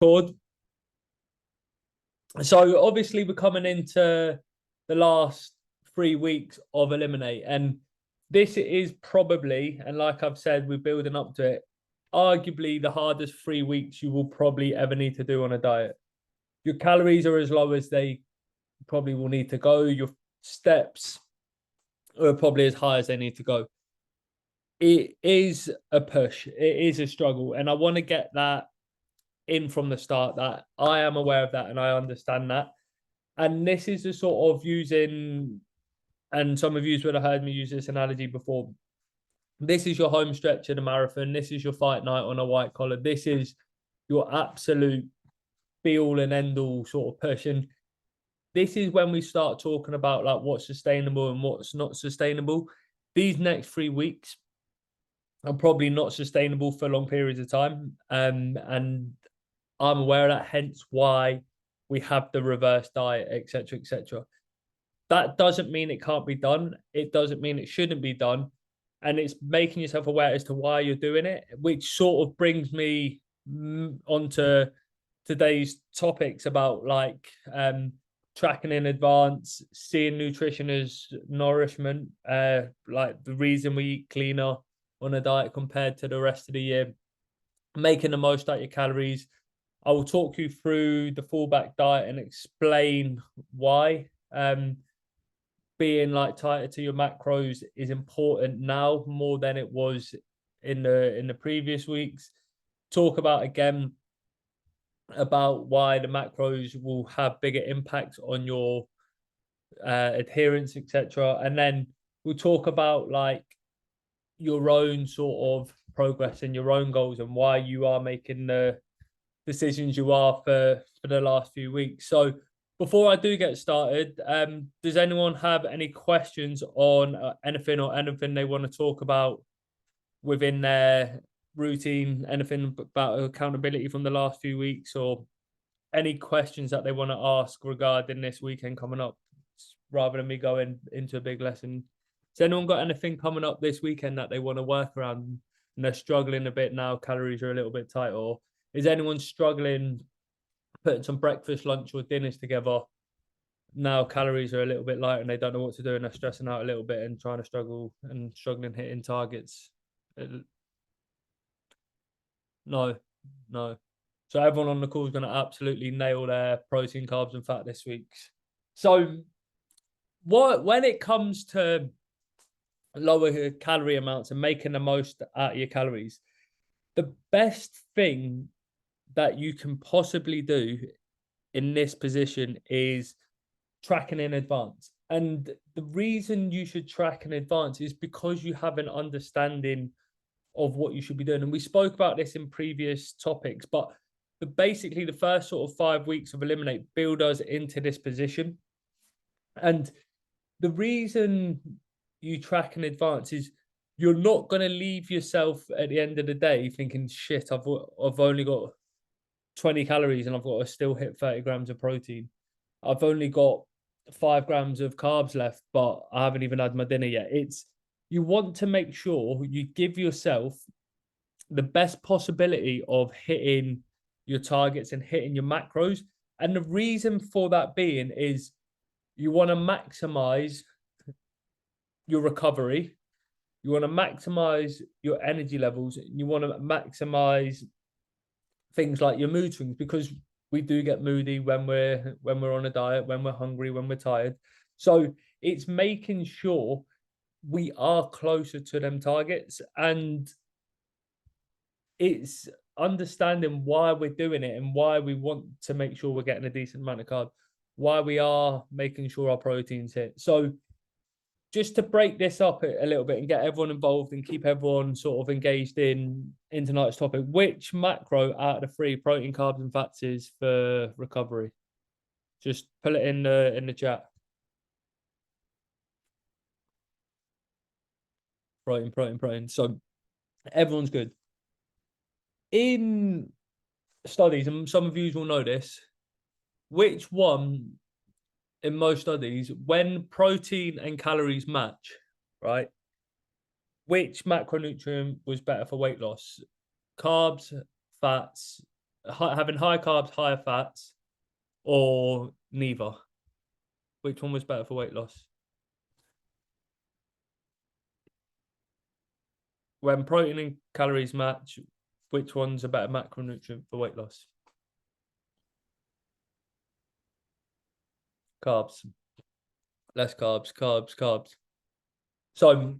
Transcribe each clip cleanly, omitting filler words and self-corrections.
record. So obviously we're coming into the last 3 weeks of ELIMIN8, and this is probably, and like I've said, we're building up to it, arguably the hardest 3 weeks you will probably ever need to do on a diet. Your calories are as low as they probably will need to go. Your steps are probably as high as they need to go. It is a push. It is a struggle. And I want to get that in from the start, that I am aware of that and I understand that. And this is the sort of using, and some of you would have heard me use this analogy before. This is your home stretch in a marathon. This is your fight night on a white collar. This is your absolute be all and end all sort of push. And this is when we start talking about like what's sustainable and what's not sustainable. These next 3 weeks are probably not sustainable for long periods of time. And I'm aware of that, hence why we have the reverse diet, etc., etc. That doesn't mean it can't be done. It doesn't mean it shouldn't be done. And it's making yourself aware as to why you're doing it, which sort of brings me onto today's topics about like tracking in advance, seeing nutrition as nourishment, like the reason we eat cleaner on a diet compared to the rest of the year, making the most out of your calories. I will talk you through the fallback diet and explain why being like tighter to your macros is important now more than it was in the previous weeks. Talk about again about why the macros will have bigger impact on your adherence, etc. And then we'll talk about like your own sort of progress and your own goals and why you are making the decisions you are for the last few weeks. So before I do get started, does anyone have any questions on anything they want to talk about within their routine, anything about accountability from the last few weeks, or any questions that they want to ask regarding this weekend coming up, rather than me going into a big lesson? Has anyone got anything coming up this weekend that they want to work around and they're struggling a bit now, calories are a little bit tight, or is anyone struggling putting some breakfast, lunch, or dinners together? Now calories are a little bit light and they don't know what to do and they're stressing out a little bit and trying to struggling hitting targets. No. So everyone on the call is going to absolutely nail their protein, carbs, and fat this week. So when it comes to lower calorie amounts and making the most out of your calories, the best thing that you can possibly do in this position is tracking in advance. And the reason you should track in advance is because you have an understanding of what you should be doing. And we spoke about this in previous topics, but basically the first sort of 5 weeks of ELIMIN8 build us into this position. And the reason you track in advance is you're not going to leave yourself at the end of the day thinking, shit, I've only got 20 calories and I've got to still hit 30 grams of protein. I've only got 5 grams of carbs left, but I haven't even had my dinner yet. You want to make sure you give yourself the best possibility of hitting your targets and hitting your macros. And the reason for that being is you want to maximize your recovery. You want to maximize your energy levels. You want to maximize things like your mood swings, because we do get moody when we're on a diet, when we're hungry, when we're tired. So it's making sure we are closer to them targets, and it's understanding why we're doing it and why we want to make sure we're getting a decent amount of carbs, why we are making sure our proteins hit. So just to break this up a little bit and get everyone involved and keep everyone sort of engaged in tonight's topic, which macro out of the 3, protein, carbs, and fats, is for recovery? Just put it in the chat. Protein. So everyone's good. In studies, and some of you will know this, which one in most studies, when protein and calories match, right, which macronutrient was better for weight loss? Carbs, fats, having high carbs, higher fats, or neither? Which one was better for weight loss? When protein and calories match, which one's a better macronutrient for weight loss? Carbs. Less carbs, carbs, carbs. So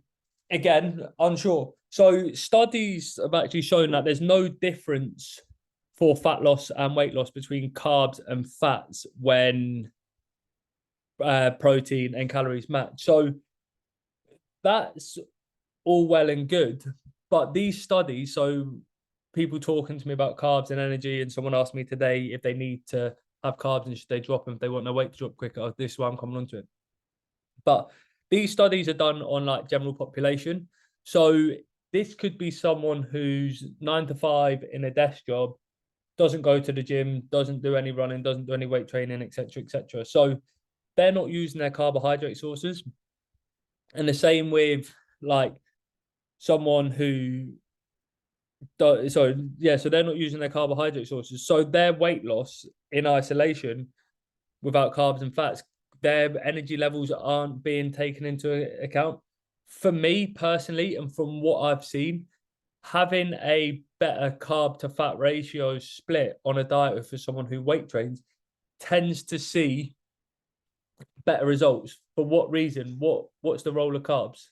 again, unsure. So studies have actually shown that there's no difference for fat loss and weight loss between carbs and fats when protein and calories match. So that's all well and good. But these studies, so people talking to me about carbs and energy, and someone asked me today if they need to have carbs and should they drop them if they want their weight to drop quicker. This is why I'm coming onto it. But these studies are done on like general population. So this could be someone who's 9 to 5 in a desk job, doesn't go to the gym, doesn't do any running, doesn't do any weight training, etc., etc. So they're not using their carbohydrate sources. And the same with like someone who so they're not using their carbohydrate sources. So their weight loss in isolation without carbs and fats, their energy levels aren't being taken into account. For me personally, and from what I've seen, having a better carb to fat ratio split on a diet for someone who weight trains tends to see better results. For what reason? What's the role of carbs?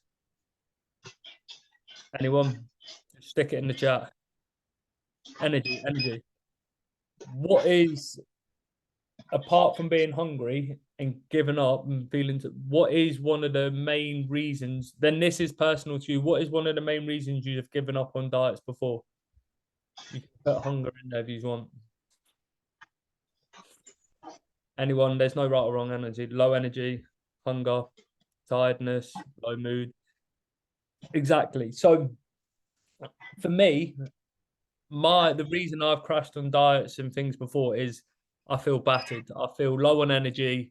Anyone? Stick it in the chat. Energy. What is, apart from being hungry and giving up and feeling what is one of the main reasons, then this is personal to you, what is one of the main reasons you have given up on diets before? You can put hunger in there if you want. Anyone, there's no right or wrong energy. Low energy, hunger, tiredness, low mood. Exactly. So for me, the reason I've crashed on diets and things before is I feel battered. I feel low on energy,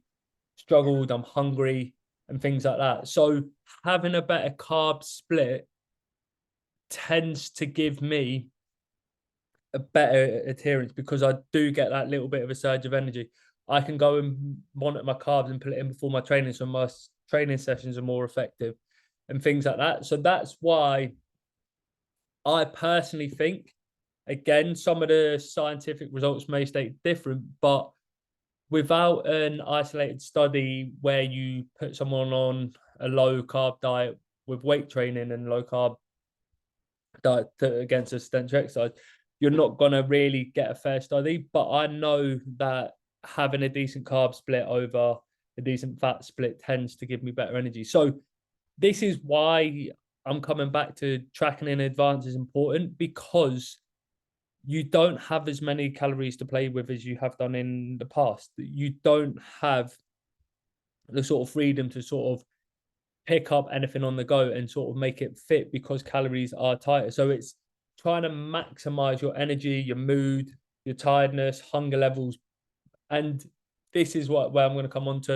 struggled, I'm hungry, and things like that. So having a better carb split tends to give me a better adherence because I do get that little bit of a surge of energy. I can go and monitor my carbs and put it in before my training, so my training sessions are more effective and things like that. So that's why I personally think, again, some of the scientific results may state different, but without an isolated study where you put someone on a low carb diet with weight training and low carb diet against a sedentary exercise, you're not going to really get a fair study. But I know that having a decent carb split over a decent fat split tends to give me better energy. So this is why I'm coming back to tracking in advance is important, because you don't have as many calories to play with as you have done in the past. You don't have the sort of freedom to sort of pick up anything on the go and sort of make it fit because calories are tighter. So it's trying to maximize your energy, your mood, your tiredness, hunger levels. And this is where I'm going to come on to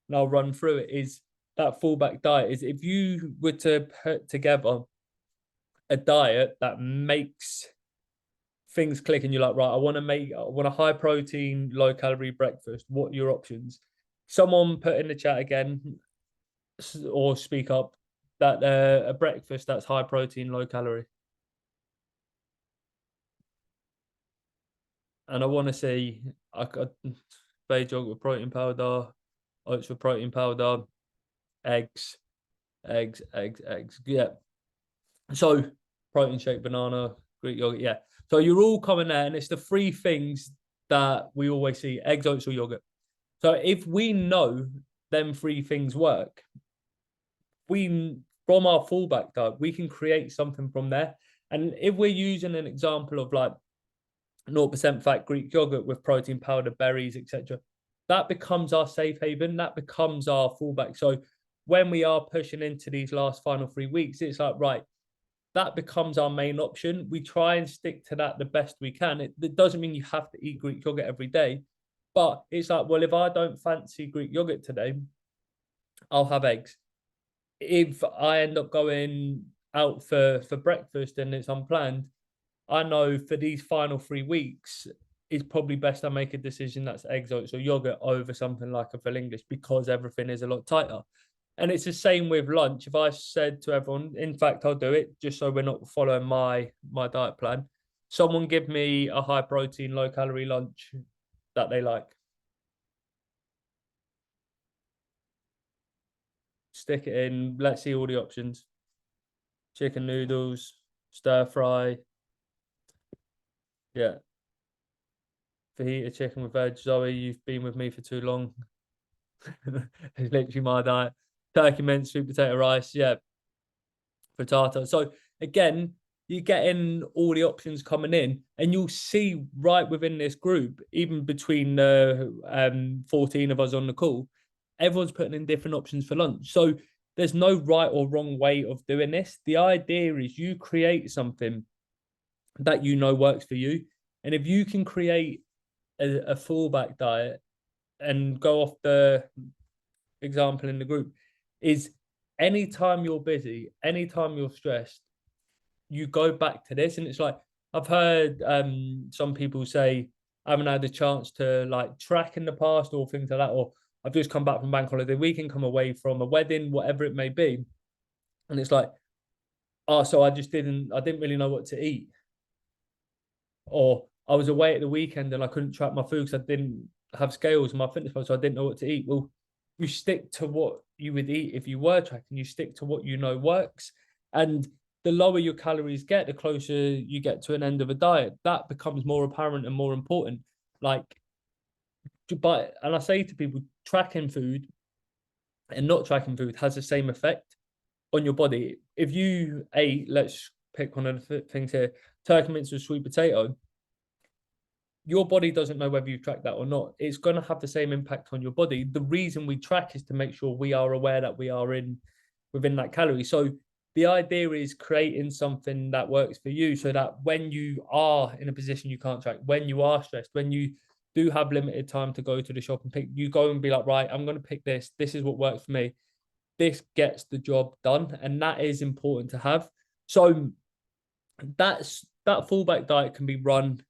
and I'll run through it, is that fallback diet. Is if you were to put together a diet that makes things click and you're like, right, I want a high protein, low calorie breakfast. What are your options? Someone put in the chat again or speak up that a breakfast that's high protein, low calorie. And I want to see beige yogurt with protein powder, oats with protein powder, eggs. Yeah. So protein shake, banana, Greek yogurt. Yeah. So you're all coming there, and it's the three things that we always see: eggs, oats, or yogurt. So if we know them three things work, from our fallback diet, we can create something from there. And if we're using an example of like 0% fat Greek yogurt with protein powder, berries, etc., that becomes our safe haven. That becomes our fallback. So when we are pushing into these last final 3 weeks, it's like, right, that becomes our main option. We try and stick to that the best we can. It doesn't mean you have to eat Greek yogurt every day, but it's like, well, if I don't fancy Greek yogurt today, I'll have eggs. If I end up going out for breakfast and it's unplanned, I know for these final 3 weeks, it's probably best I make a decision that's eggs, oats, or yogurt over something like a full English because everything is a lot tighter. And it's the same with lunch. If I said to everyone, in fact, I'll do it just so we're not following my diet plan. Someone give me a high protein, low calorie lunch that they like. Stick it in. Let's see all the options. Chicken noodles, stir fry. Yeah. Fajita chicken with veg. Zoe, you've been with me for too long. It's literally my diet. Turkey mince, sweet potato rice. Yeah. Potato. So again, you're getting all the options coming in, and you'll see right within this group, even between the 14 of us on the call, everyone's putting in different options for lunch. So there's no right or wrong way of doing this. The idea is you create something that you know works for you. And if you can create a fallback diet and go off the example in the group, is anytime you're busy, anytime you're stressed, you go back to this. And it's like, I've heard some people say, I haven't had a chance to like track in the past or things like that, or I've just come back from bank holiday weekend, come away from a wedding, whatever it may be. And it's like, oh, so I didn't really know what to eat. Or I was away at the weekend and I couldn't track my food because I didn't have scales in my fitness pal, so I didn't know what to eat. Well, you stick to what you would eat if you were tracking. You stick to what you know works. And the lower your calories get, the closer you get to an end of a diet. That becomes more apparent and more important. And I say to people, tracking food and not tracking food has the same effect on your body. If you ate, let's pick one of the things here, turkey mince with sweet potato, your body doesn't know whether you've tracked that or not. It's going to have the same impact on your body. The reason we track is to make sure we are aware that we are within that calorie. So the idea is creating something that works for you so that when you are in a position you can't track, when you are stressed, when you do have limited time to go to the shop and pick, you go and be like, right, I'm going to pick this. This is what works for me. This gets the job done. And that is important to have. So that fallback diet can be run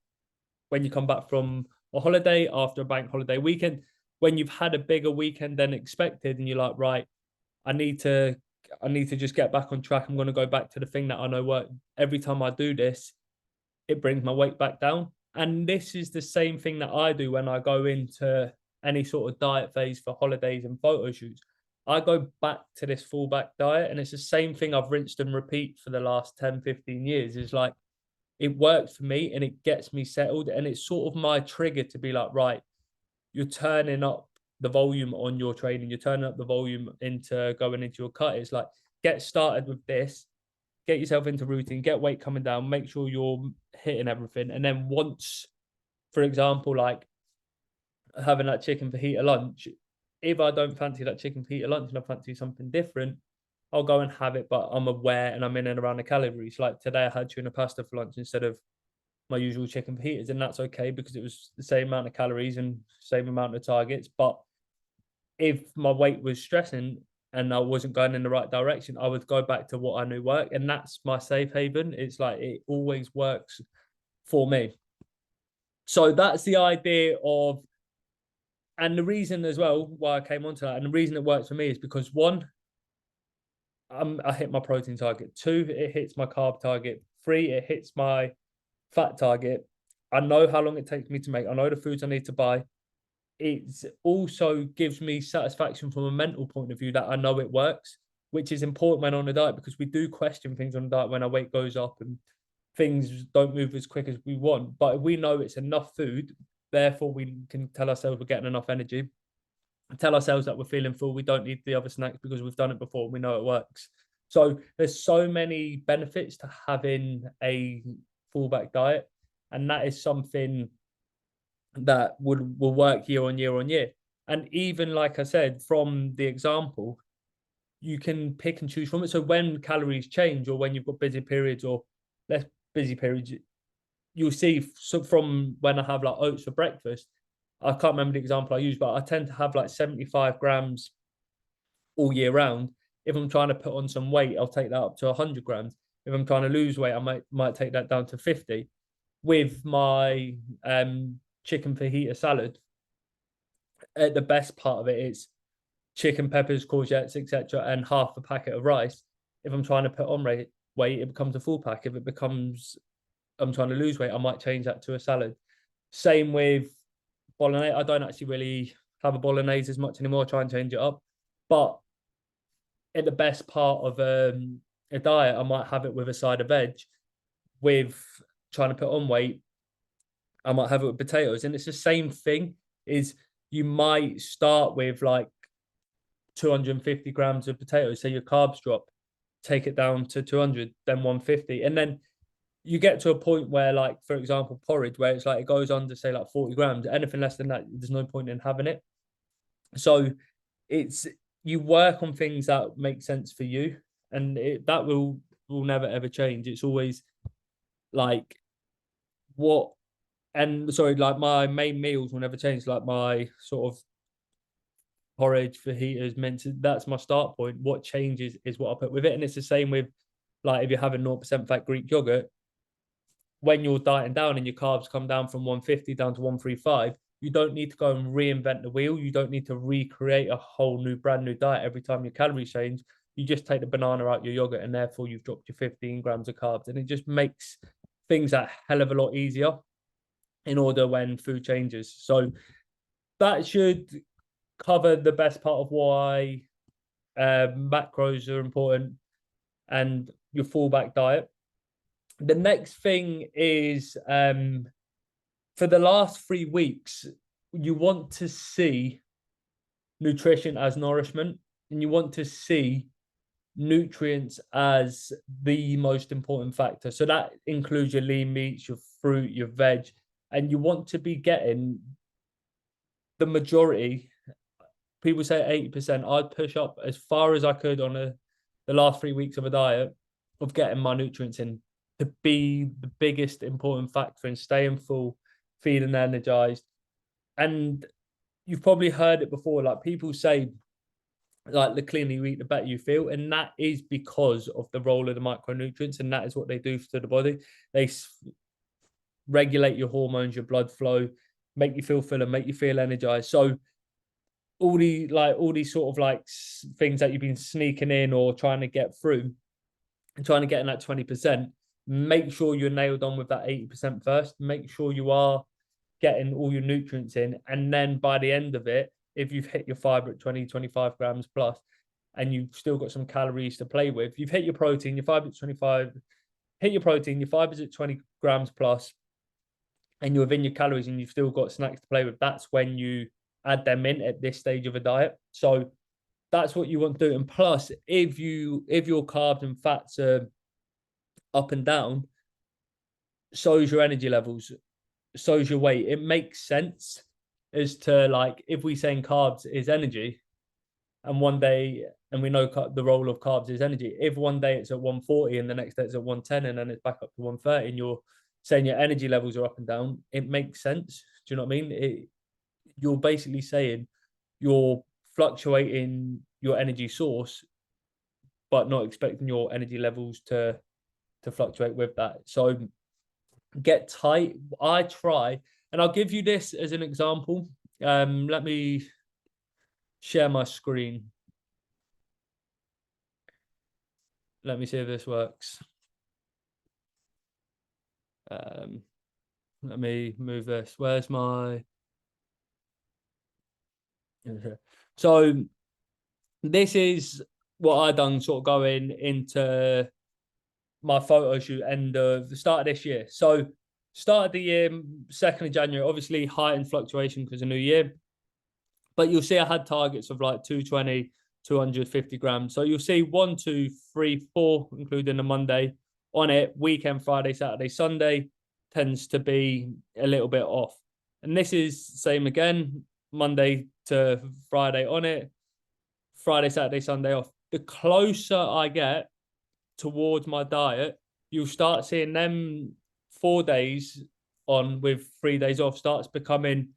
when you come back from a holiday, after a bank holiday weekend, when you've had a bigger weekend than expected, and you're like, right, I need to just get back on track. I'm going to go back to the thing that I know works. Every time I do this, it brings my weight back down. And this is the same thing that I do when I go into any sort of diet phase for holidays and photo shoots. I go back to this fallback diet, and it's the same thing I've rinsed and repeat for the last 10, 15 years. It's like, it works for me and it gets me settled. And it's sort of my trigger to be like, right, you're turning up the volume on your training. You're turning up the volume into going into your cut. It's like, get started with this, get yourself into routine, get weight coming down, make sure you're hitting everything. And then once, for example, like having that chicken fajita lunch, if I don't fancy that chicken fajita lunch and I fancy something different, I'll go and have it, but I'm aware and I'm in and around the calories. Like today, I had tuna pasta for lunch instead of my usual chicken fajitas, and that's okay because it was the same amount of calories and same amount of targets. But if my weight was stressing and I wasn't going in the right direction, I would go back to what I knew worked, and that's my safe haven. It's like it always works for me. So that's the idea of, and the reason as well why I came onto that, and the reason it works for me is because one, I hit my protein target. 2, it hits my carb target. 3, it hits my fat target. I know how long it takes me to make. I know the foods I need to buy. It also gives me satisfaction from a mental point of view that I know it works, which is important when on a diet, because we do question things on a diet when our weight goes up and things don't move as quick as we want. But if we know it's enough food, therefore we can tell ourselves we're getting enough energy, tell ourselves that we're feeling full, we don't need the other snacks because we've done it before, we know it works. So there's so many benefits to having a fallback diet, and that is something that will work year on year on year. And even like I said, from the example, you can pick and choose from it. So when calories change, or when you've got busy periods or less busy periods, you'll see. So from when I have like oats for breakfast, I can't remember the example I used, but I tend to have like 75 grams all year round. If I'm trying to put on some weight, I'll take that up to 100 grams. If I'm trying to lose weight, I might take that down to 50. With my chicken fajita salad, the best part of it is chicken, peppers, courgettes, etc., and half a packet of rice. If I'm trying to put on weight, it becomes a full pack. If it becomes I'm trying to lose weight, I might change that to a salad. Same with bolognese. I don't actually really have a bolognese as much anymore. I try and change it up. But in the best part of a diet, I might have it with a side of veg. With trying to put on weight, I might have it with potatoes. And it's the same thing, is you might start with like 250 grams of potatoes. So your carbs drop, take it down to 200, then 150. And then you get to a point where, like, for example, porridge, where it's like it goes under, say, like 40 grams. Anything less than that, there's no point in having it. So it's, you work on things that make sense for you, and that will never ever change. It's always like what, and sorry, like my main meals will never change. Like my sort of porridge, fajitas, mince, that's my start point. What changes is what I put with it. And it's the same with, like, if you're having 0% fat Greek yogurt, when you're dieting down and your carbs come down from 150 down to 135, you don't need to go and reinvent the wheel. You don't need to recreate a whole new, brand new diet every time your calories change. You just take the banana out your yogurt, and therefore you've dropped your 15 grams of carbs. And it just makes things a hell of a lot easier in order when food changes. So that should cover the best part of why macros are important and your fallback diet. The next thing is, for the last 3 weeks, you want to see nutrition as nourishment, and you want to see nutrients as the most important factor. So that includes your lean meats, your fruit, your veg, and you want to be getting the majority. People say 80%. I'd push up as far as I could on the last 3 weeks of a diet of getting my nutrients in, to be the biggest important factor in staying full, feeling energized. And you've probably heard it before, like people say, like, the cleaner you eat, the better you feel. And that is because of the role of the micronutrients, and that is what they do to the body. They regulate your hormones, your blood flow, make you feel full and make you feel energized. So all these sort of like things that you've been sneaking in or trying to get through and trying to get in that 20%, make sure you're nailed on with that 80% first. Make sure you are getting all your nutrients in. And then by the end of it, if you've hit your fiber at 20, 25 grams plus, and you've still got some calories to play with, you've hit your protein, your fiber at 25, hit your protein, your fibers at 20 grams plus, and you're within your calories and you've still got snacks to play with, that's when you add them in at this stage of a diet. So that's what you want to do. And plus, if your carbs and fats are up and down, so's your energy levels, so's your weight. It makes sense as to, like, if we saying carbs is energy, and one day, and we know the role of carbs is energy, if one day it's at 140 and the next day it's at 110 and then it's back up to 130, and you're saying your energy levels are up and down, it makes sense. Do you know what I mean? You're basically saying you're fluctuating your energy source, but not expecting your energy levels to fluctuate with that. So get tight. I try, and I'll give you this as an example. Let me share my screen. Let me see if this works. Let me move this. Where's my... So this is what I done sort of going into my photo shoot end of the start of this year. So start of the year, 2nd of January, obviously heightened fluctuation because of New Year. But you'll see I had targets of like 220, 250 grams. So you'll see 1, 2, 3, 4, including the Monday on it. Weekend, Friday, Saturday, Sunday tends to be a little bit off. And this is same again, Monday to Friday on it, Friday, Saturday, Sunday off. The closer I get towards my diet, you'll start seeing them 4 days on with 3 days off starts becoming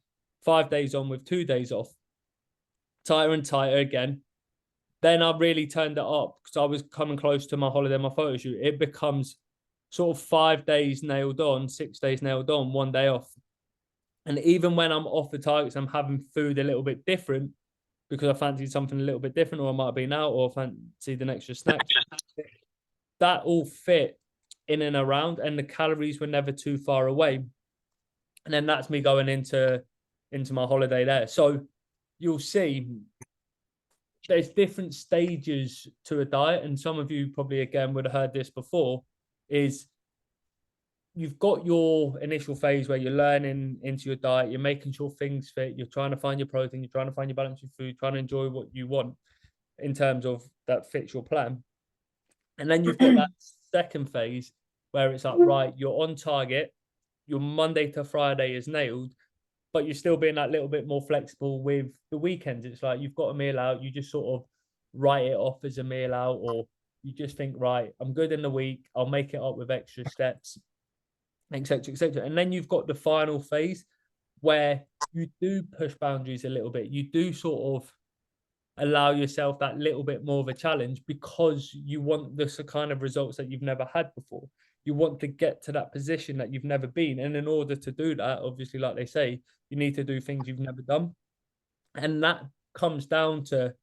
5 days on with 2 days off. Tighter and tighter again. then I really turned it up because I was coming close to my holiday, my photo shoot. It becomes sort of 5 days nailed on, 6 days nailed on, 1 day off. And even when I'm off the targets, I'm having food a little bit different because I fancied something a little bit different, or I might have been out, or fancied an extra snack. That all fit in and around, and the calories were never too far away. And then that's me going into my holiday there. So you'll see there's different stages to a diet, and some of you probably again would have heard this before, is you've got your initial phase where you're learning into your diet, you're making sure things fit, you're trying to find your protein, you're trying to find your balance of food, trying to enjoy what you want in terms of that fits your plan. And then you've got that second phase where it's like, right, you're on target, your Monday to Friday is nailed, but you're still being that little bit more flexible with the weekends. It's like you've got a meal out, you just sort of write it off as a meal out, or you just think, right, I'm good in the week, I'll make it up with extra steps, etc., etc. And then you've got the final phase where you do push boundaries a little bit. You do sort of allow yourself that little bit more of a challenge because you want the kind of results that you've never had before. You want to get to that position that you've never been. And in order to do that, obviously, like they say, you need to do things you've never done. And that comes down to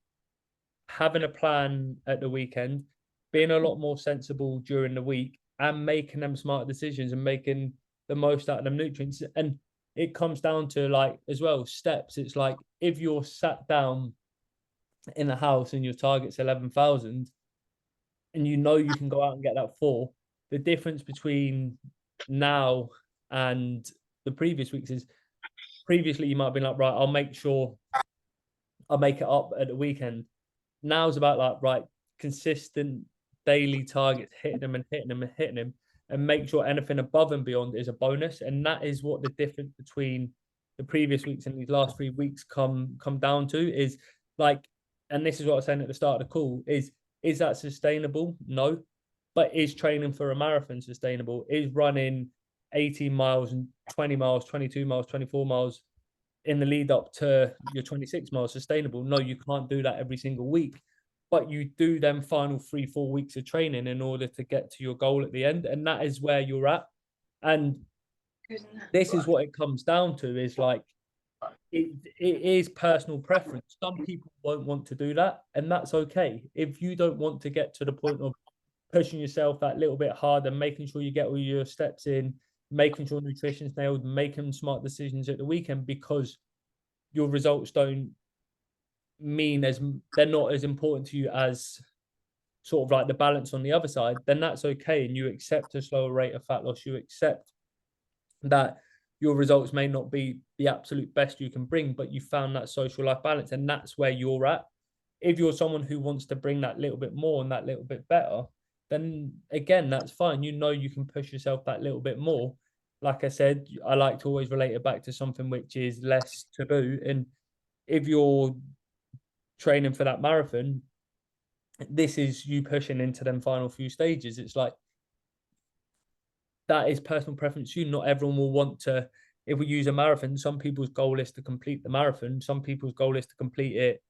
having a plan at the weekend, being a lot more sensible during the week, and making them smart decisions and making the most out of them nutrients. And it comes down to, like, as well, steps. It's like if you're sat down in a house and your target's 11,000 and you know you can go out and get that 4, the difference between now and the previous weeks is previously you might have been like, right, I'll make sure I'll make it up at the weekend. Now it's about like, right, consistent daily targets, hitting them and hitting them and hitting them, and make sure anything above and beyond is a bonus. And that is what the difference between the previous weeks and these last 3 weeks come down to, is like, and this is what I was saying at the start of the call, is that sustainable? No. But is training for a marathon sustainable? Is running 18 miles and 20 miles, 22 miles, 24 miles in the lead up to your 26 miles sustainable? No, you can't do that every single week, but you do them final 3-4 weeks of training in order to get to your goal at the end. And that is where you're at. And this is what it comes down to, is like, it is personal preference. Some people won't want to do that, and that's okay. If you don't want to get to the point of pushing yourself that little bit harder, making sure you get all your steps in, making sure nutrition's nailed, making smart decisions at the weekend because your results don't mean as they're not as important to you as sort of like the balance on the other side, then that's okay. And you accept a slower rate of fat loss, you accept that your results may not be the absolute best you can bring, but you found that social life balance, and that's where you're at. If you're someone who wants to bring that little bit more and that little bit better, then again, that's fine. You know, you can push yourself that little bit more. Like I said, I like to always relate it back to something which is less taboo. And if you're training for that marathon, this is you pushing into them final few stages. It's like, that is personal preference. Not everyone will want to. If we use a marathon, some people's goal is to complete the marathon. Some people's goal is to complete it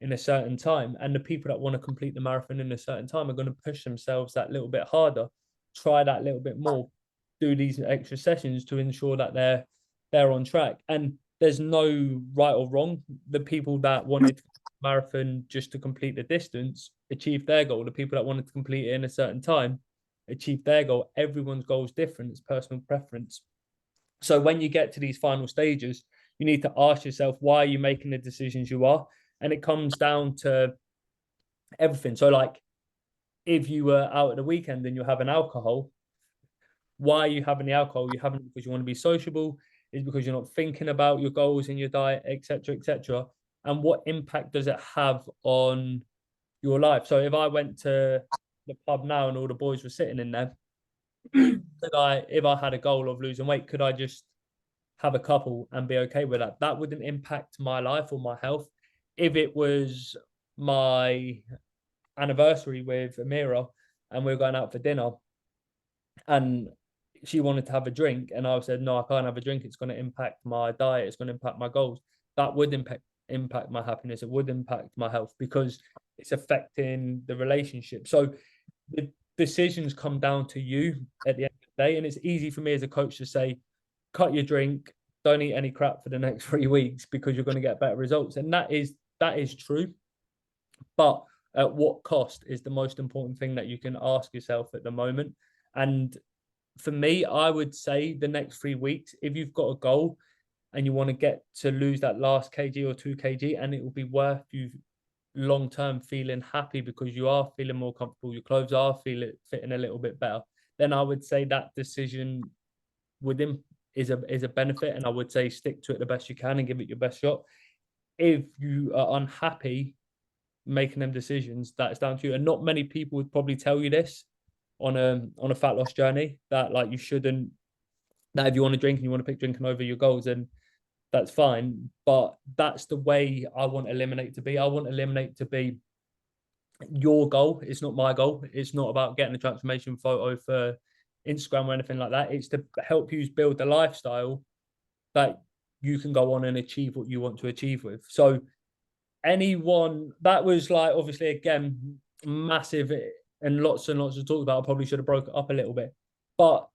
in a certain time. And the people that want to complete the marathon in a certain time are going to push themselves that little bit harder, try that little bit more, do these extra sessions to ensure that they're on track. And there's no right or wrong. The people that wanted marathon just to complete the distance achieved their goal. The people that wanted to complete it in a certain time achieve their goal. Everyone's goal is different. It's personal preference. So when you get to these final stages, you need to ask yourself, why are you making the decisions you are? And it comes down to everything. So like, if you were out at the weekend and you're having alcohol, why are you having the alcohol? You having it because you want to be sociable? Is because you're not thinking about your goals in your diet, etc., etc. And what impact does it have on your life? So if I went to the pub now and all the boys were sitting in there, if I had a goal of losing weight, could I just have a couple and be okay with that? That wouldn't impact my life or my health. If it was my anniversary with Amira and we were going out for dinner and she wanted to have a drink and I said, no, I can't have a drink, it's going to impact my diet, it's going to impact my goals, that would impact my happiness, it would impact my health, because it's affecting the relationship. So the decisions come down to you at the end of the day. And it's easy for me as a coach to say, cut your drink, don't eat any crap for the next 3 weeks because you're going to get better results. And that is true. But at what cost is the most important thing that you can ask yourself at the moment. And for me, I would say the next 3 weeks, if you've got a goal and you want to get to lose that last kg or 2 kg, and it will be worth you long term feeling happy because you are feeling more comfortable, your clothes are fitting a little bit better, then I would say that decision within is a benefit, and I would say stick to it the best you can and give it your best shot. If you are unhappy making them decisions, that's down to you. And not many people would probably tell you this on a fat loss journey, that like you shouldn't, that if you want to drink and you want to pick drinking over your goals, then that's fine. But that's the way I want Eliminate to be. I want Eliminate to be your goal. It's not my goal. It's not about getting a transformation photo for Instagram or anything like that. It's to help you build the lifestyle that you can go on and achieve what you want to achieve with. So anyone that was like, obviously, again, massive and lots to talk about. I probably should have broke it up a little bit, but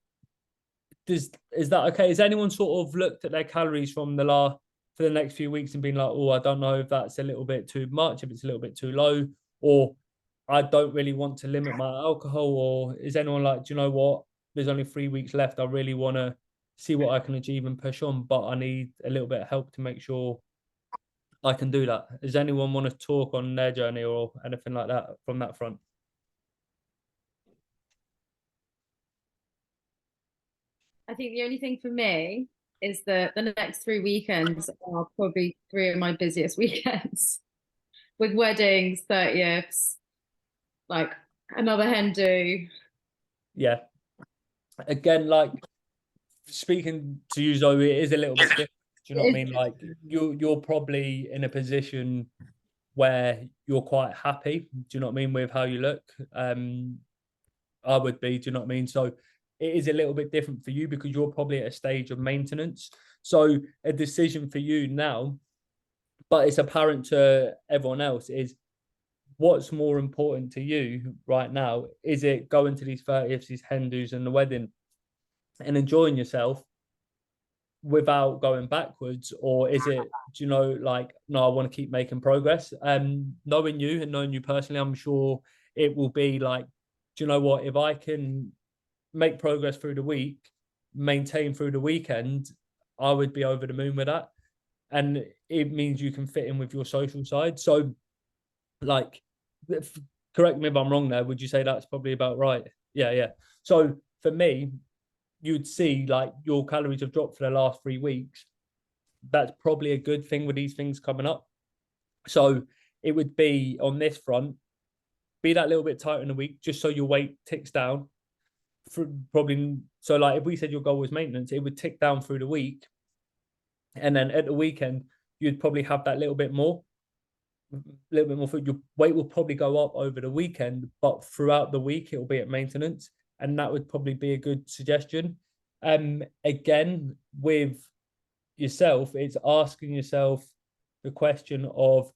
is that okay? Has anyone sort of looked at their calories from for the next few weeks and been like, oh, I don't know if that's a little bit too much, if it's a little bit too low, or I don't really want to limit my alcohol? Or is anyone like, do you know what, there's only 3 weeks left, I really want to see what I can achieve and push on, but I need a little bit of help to make sure I can do that? Does anyone want to talk on their journey or anything like that from that front? I think the only thing for me is that the next 3 weekends are probably three of my busiest weekends with weddings, 30ths, like another hen do. Yeah. Again, like speaking to you, Zoe, it is a little bit different. Do you know what I mean? Like you're probably in a position where you're quite happy. Do you know what I mean with how you look? I would be. Do you know what I mean? So it is a little bit different for you because you're probably at a stage of maintenance. So a decision for you now, but it's apparent to everyone else, is what's more important to you right now? Is it going to these 30ths, these hen dos and the wedding and enjoying yourself without going backwards? Or is it, do you know, like, no, I want to keep making progress? Knowing you and knowing you personally, I'm sure it will be like, do you know what, if I can make progress through the week, maintain through the weekend, I would be over the moon with that. And it means you can fit in with your social side. So like, correct me if I'm wrong there, would you say that's probably about right? Yeah. So for me, you'd see like your calories have dropped for the last 3 weeks. That's probably a good thing with these things coming up. So it would be on this front, be that little bit tighter in the week, just so your weight ticks down. For probably, so like if we said your goal was maintenance, it would tick down through the week, and then at the weekend you'd probably have that little bit more food. Your weight will probably go up over the weekend, but throughout the week it'll be at maintenance, and that would probably be a good suggestion. Again, with yourself, it's asking yourself the question of,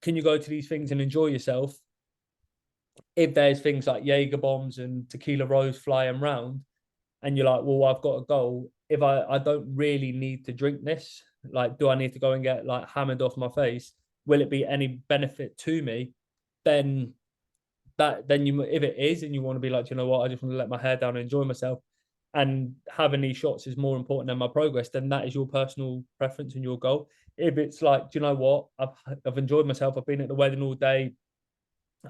can you go to these things and enjoy yourself if there's things like Jaeger bombs and tequila rose flying around, and you're like, well, I've got a goal. If I don't really need to drink this, like, do I need to go and get like hammered off my face? Will it be any benefit to me? Then you, if it is, and you want to be like, you know what, I just want to let my hair down and enjoy myself, and having these shots is more important than my progress, then that is your personal preference and your goal. If it's like, do you know what, I've enjoyed myself, I've been at the wedding all day,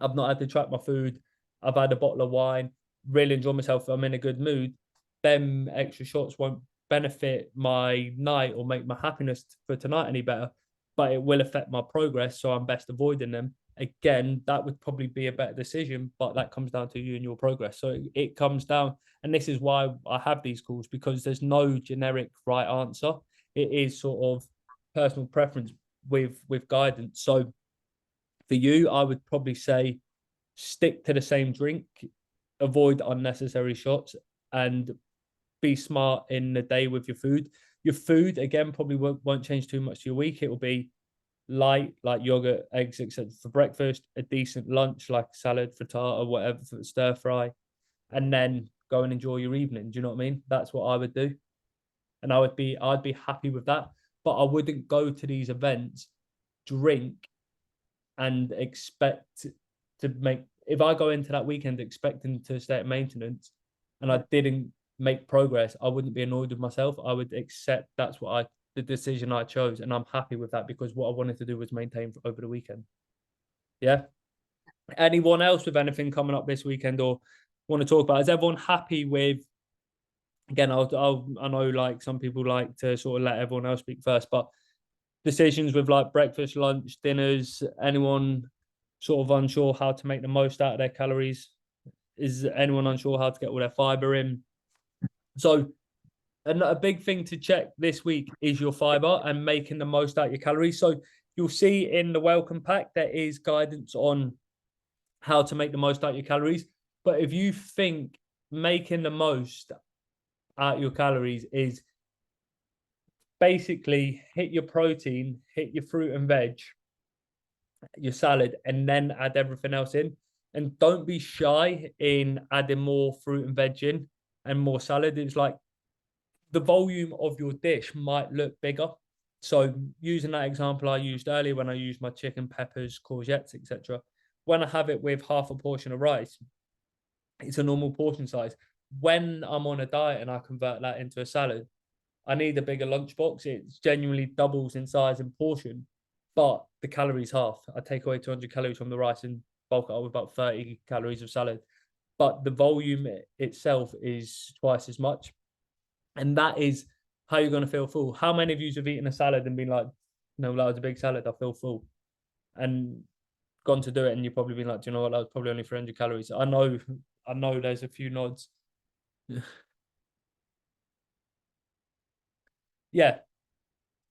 I've not had to track my food, I've had a bottle of wine, really enjoy myself, I'm in a good mood, them extra shots won't benefit my night or make my happiness for tonight any better, but it will affect my progress, so I'm best avoiding them. Again, that would probably be a better decision, but that comes down to you and your progress. So it comes down, and this is why I have these calls, because there's no generic right answer. It is sort of personal preference with guidance. So for you, I would probably say stick to the same drink, avoid unnecessary shots, and be smart in the day with your food. Your food, again, probably won't change too much to your week. It will be light, like yogurt, eggs, etc. for breakfast, a decent lunch, like salad, frittata, whatever, for stir fry, and then go and enjoy your evening. Do you know what I mean? That's what I would do. And I'd be happy with that. But I wouldn't go to these events, drink, and expect to make, if I go into that weekend expecting to stay at maintenance and I didn't make progress, I wouldn't be annoyed with myself. I would accept that's what the decision I chose, and I'm happy with that because what I wanted to do was maintain over the weekend. Yeah. Anyone else with anything coming up this weekend or want to talk about? Is everyone happy with? Again, I know like some people like to sort of let everyone else speak first, but decisions with like breakfast, lunch, dinners. Anyone sort of unsure how to make the most out of their calories? Is anyone unsure how to get all their fiber in? So a big thing to check this week is your fiber and making the most out of your calories. So you'll see in the welcome pack there is guidance on how to make the most out of your calories. But if you think making the most out of your calories is basically hit your protein, hit your fruit and veg, your salad, and then add everything else in. And don't be shy in adding more fruit and veg in and more salad. It's like the volume of your dish might look bigger. So using that example I used earlier when I used my chicken, peppers, courgettes, etc. When I have it with half a portion of rice, it's a normal portion size. When I'm on a diet and I convert that into a salad, I need a bigger lunchbox. It genuinely doubles in size and portion, but the calories half. I take away 200 calories from the rice and bulk it up with about 30 calories of salad. But the volume itself is twice as much. And that is how you're going to feel full. How many of you have eaten a salad and been like, no, that was a big salad, I feel full? And gone to do it and you've probably been like, do you know what, that was probably only 300 calories. I know there's a few nods. Yeah.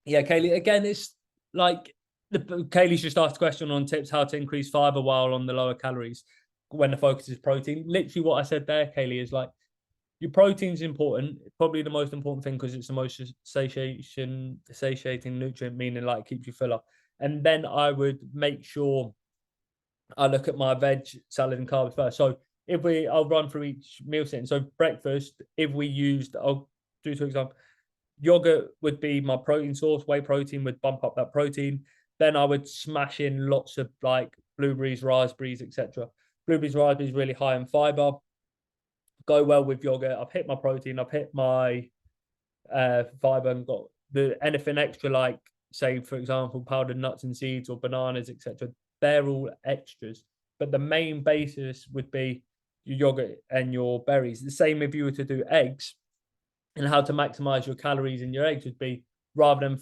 Yeah, Kaylee. Again, it's like Kaylee's just asked a question on tips how to increase fiber while on the lower calories when the focus is protein. Literally, what I said there, Kaylee, is like your protein's important, probably the most important thing because it's the most satiating nutrient, meaning like keeps you fuller. And then I would make sure I look at my veg, salad, and carbs first. So I'll run through each meal setting. So breakfast, if we used, I'll do for example, yogurt would be my protein source. Whey protein would bump up that protein. Then I would smash in lots of like blueberries, raspberries, etc. Blueberries, raspberries, really high in fiber. Go well with yogurt. I've hit my protein. I've hit my fiber and got the anything extra like say for example powdered nuts and seeds or bananas, etc. They're all extras, but the main basis would be your yogurt and your berries. The same if you were to do eggs, and how to maximize your calories in your eggs would be rather than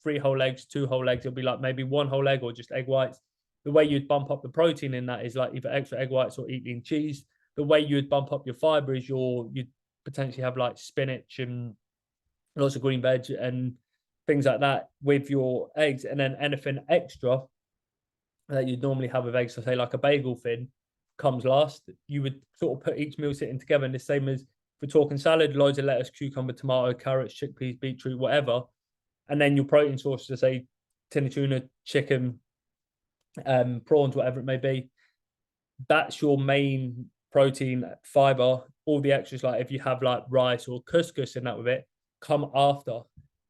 3 whole eggs, 2 whole eggs, it'll be like maybe 1 whole egg or just egg whites. The way you'd bump up the protein in that is like either extra egg whites or eating cheese. The way you'd bump up your fiber is you'd potentially have like spinach and lots of green veg and things like that with your eggs. And then anything extra that you'd normally have with eggs, so say like a bagel thin, comes last. You would sort of put each meal sitting together, and the same as we're talking salad, loads of lettuce, cucumber, tomato, carrots, chickpeas, beetroot, whatever. And then your protein sources, say tin of tuna, chicken, prawns, whatever it may be. That's your main protein fiber. All the extras, like if you have like rice or couscous in that with it, come after,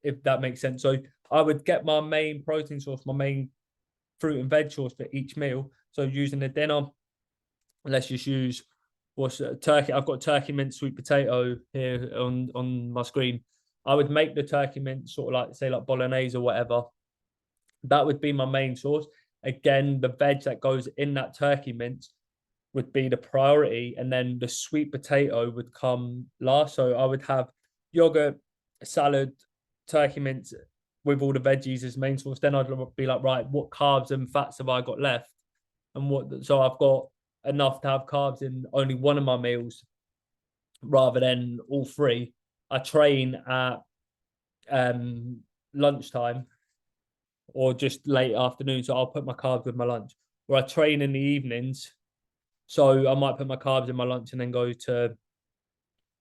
if that makes sense. So I would get my main protein source, my main fruit and veg source for each meal. So using the dinner, let's just use what's turkey. I've got turkey mint sweet potato here on my screen. I would make the turkey mint sort of like say like bolognese or whatever. That would be my main source. Again, the veg that goes in that turkey mint would be the priority, and then the sweet potato would come last. So I would have yogurt, salad, turkey mince with all the veggies as main source. Then I'd be like, right, what carbs and fats have I got left? And what, so I've got enough to have carbs in only one of my meals rather than all three. I train at lunchtime or just late afternoon, so I'll put my carbs with my lunch. Or I train in the evenings, so I might put my carbs in my lunch and then go to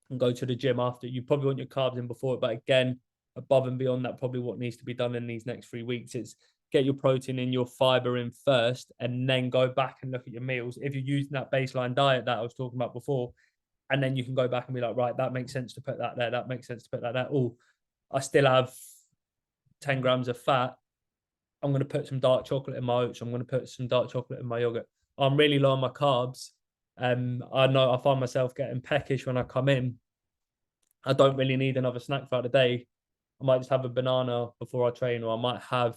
the gym after. You probably want your carbs in before it, but again, above and beyond that, probably what needs to be done in these next 3 weeks. It's get your protein in, your fiber in first, and then go back and look at your meals. If you're using that baseline diet that I was talking about before, and then you can go back and be like, right, that makes sense to put that there. That makes sense to put that there. Oh, I still have 10 grams of fat. I'm going to put some dark chocolate in my oats. I'm going to put some dark chocolate in my yogurt. I'm really low on my carbs. I know I find myself getting peckish when I come in. I don't really need another snack throughout the day. I might just have a banana before I train, or I might have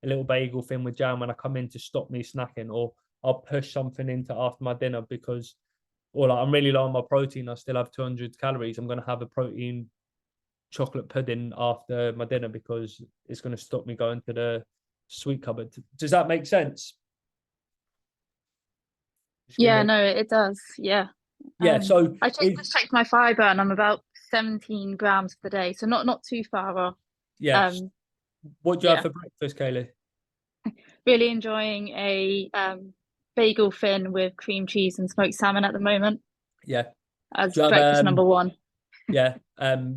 a little bagel thing with jam when I come in to stop me snacking, or I'll push something into after my dinner because, or like I'm really low on my protein. I still have 200 calories. I'm going to have a protein chocolate pudding after my dinner because it's going to stop me going to the sweet cupboard. Does that make sense? Yeah, no, it does. Yeah. Yeah. So I just checked my fiber and I'm about 17 grams per day, so not too far off. Yeah. What do you have for breakfast, Kaylee? Really enjoying a bagel fin with cream cheese and smoked salmon at the moment. Yeah. As breakfast number one. Yeah.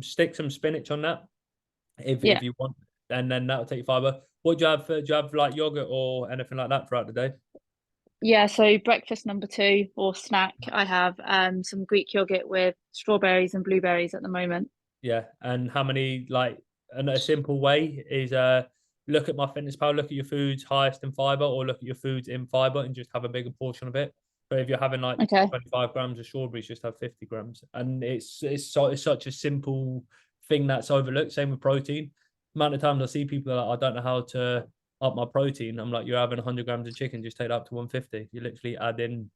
Stick some spinach on that if you want, and then that'll take your fiber. What do you have? Do you have like yogurt or anything like that throughout the day? Yeah, so breakfast number two or snack, I have some Greek yogurt with strawberries and blueberries at the moment. Yeah, and how many, like, and a simple way is look at MyFitnessPal, look at your foods highest in fiber, or look at your foods in fiber and just have a bigger portion of it. So if you're having like 25 grams of strawberries, just have 50 grams. And it's such a simple thing that's overlooked. Same with protein. Amount of times I see people that I don't know how to up my protein. I'm like, you're having 100 grams of chicken, just take that up to 150. You literally add in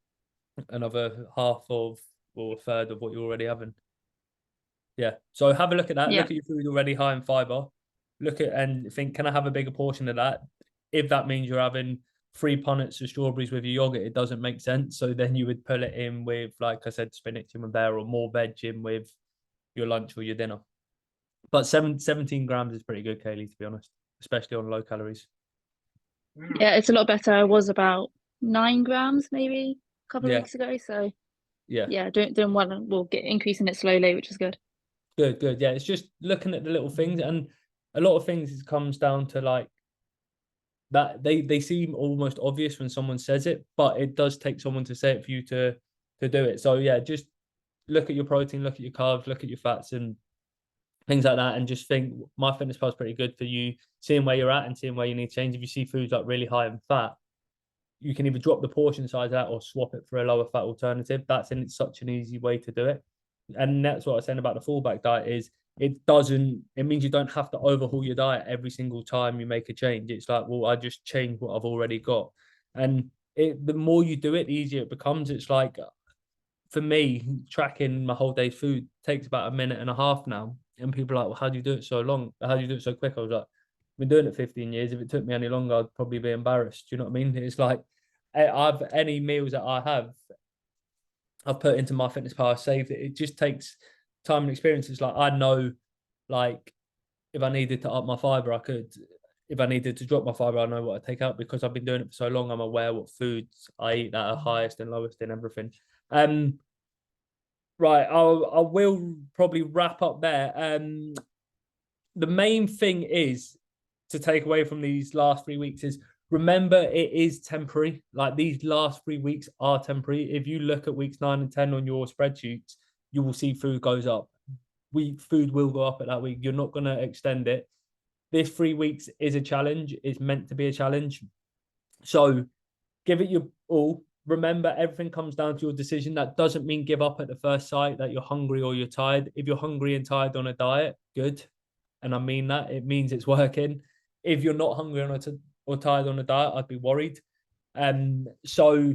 another half of or a third of what you're already having. Yeah. So have a look at that. Look at your food already high in fiber. Look at and think, can I have a bigger portion of that? If that means you're having 3 punnets of strawberries with your yogurt, it doesn't make sense. So then you would pull it in with, like I said, spinach in with there, or more veg in with your lunch or your dinner. But 17 grams is pretty good, Kaylee, to be honest, especially on low calories. Yeah, it's a lot better. I was about 9 grams maybe a couple of weeks ago. So yeah, doing well. We'll get increasing it slowly, which is good. Good. Yeah, it's just looking at the little things, and a lot of things comes down to like that they seem almost obvious when someone says it, but it does take someone to say it for you to do it. So yeah, just look at your protein, look at your carbs, look at your fats and things like that, and just think MyFitnessPal is pretty good for you seeing where you're at and seeing where you need to change. If you see foods like really high in fat, you can either drop the portion size out or swap it for a lower fat alternative. That's such an easy way to do it. And that's what I was saying about the fallback diet is it means you don't have to overhaul your diet every single time you make a change. It's like, well, I just change what I've already got. And the more you do it, the easier it becomes. It's like, for me, tracking my whole day's food takes about 1.5 minutes now. And people are like, well, how do you do it so long? How do you do it so quick? I was like, I've been doing it 15 years. If it took me any longer, I'd probably be embarrassed. Do you know what I mean? It's like, any meals that I have, I've put into MyFitnessPal, I saved it. It just takes time and experience. It's like, I know, like, if I needed to up my fiber, I could. If I needed to drop my fiber, I know what I take out because I've been doing it for so long. I'm aware what foods I eat that are highest and lowest in everything. Right, I will probably wrap up there. The main thing is to take away from these last 3 weeks is remember it is temporary. Like these last 3 weeks are temporary. If you look at weeks 9 and 10 on your spreadsheets, you will see food goes up. Food will go up at that week. You're not going to extend it. This 3 weeks is a challenge. It's meant to be a challenge. So give it your all. Remember, everything comes down to your decision. That doesn't mean give up at the first sight that you're hungry or you're tired. If you're hungry and tired on a diet, good. And I mean that. It means it's working. If you're not hungry or tired on a diet, I'd be worried. So,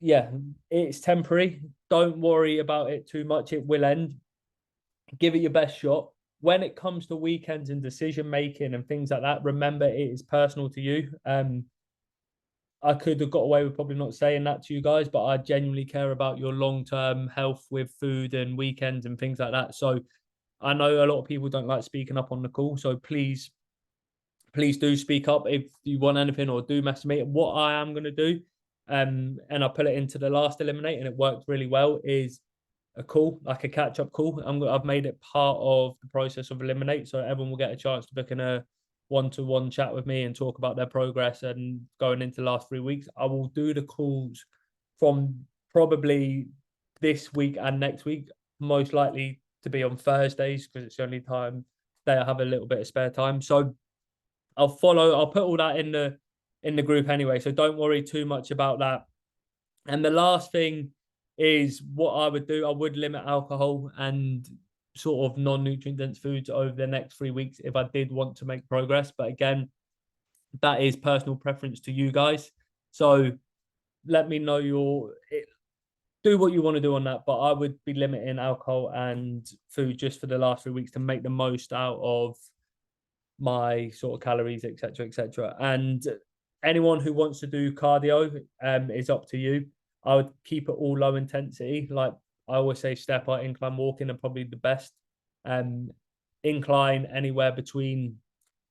yeah, it's temporary. Don't worry about it too much. It will end. Give it your best shot. When it comes to weekends and decision making and things like that, remember it is personal to you. I could have got away with probably not saying that to you guys, but I genuinely care about your long-term health with food and weekends and things like that. So I know a lot of people don't like speaking up on the call. So please do speak up if you want anything or do message me. What I am going to do, and I put it into the last Eliminate and it worked really well, is a call, like a catch-up call. I've made it part of the process of Eliminate, so everyone will get a chance to book in a one-to-one chat with me and talk about their progress and going into the last 3 weeks. I will do the calls from probably this week and next week, most likely to be on Thursdays because it's the only time they have a little bit of spare time. So I'll put all that in the group anyway. So don't worry too much about that. And the last thing is what I would do. I would limit alcohol and sort of non-nutrient dense foods over the next 3 weeks if I did want to make progress. But again, that is personal preference to you guys. So let me know do what you want to do on that. But I would be limiting alcohol and food just for the last 3 weeks to make the most out of my sort of calories, etc., etc. And anyone who wants to do cardio is up to you. I would keep it all low intensity. Like I always say, step height, incline walking are probably the best. Incline anywhere between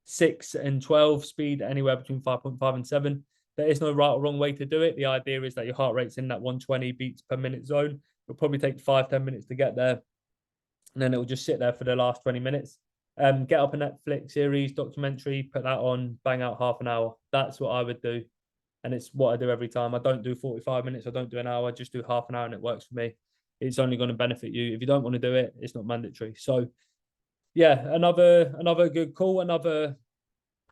6 and 12, speed anywhere between 5.5 and 7. There is no right or wrong way to do it. The idea is that your heart rate's in that 120 beats per minute zone. It'll probably take 5-10 minutes to get there, and then it'll just sit there for the last 20 minutes. Get up a Netflix series, documentary, put that on, bang out half an hour. That's what I would do. And it's what I do every time. I don't do 45 minutes. I don't do an hour. I just do half an hour and it works for me. It's only going to benefit you. If you don't want to do it, it's not mandatory. So yeah, another good call, another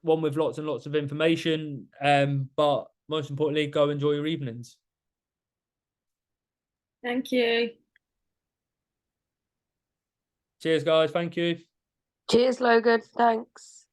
one with lots and lots of information. But most importantly, go enjoy your evenings. Thank you. Cheers, guys. Thank you. Cheers, Logan. Thanks.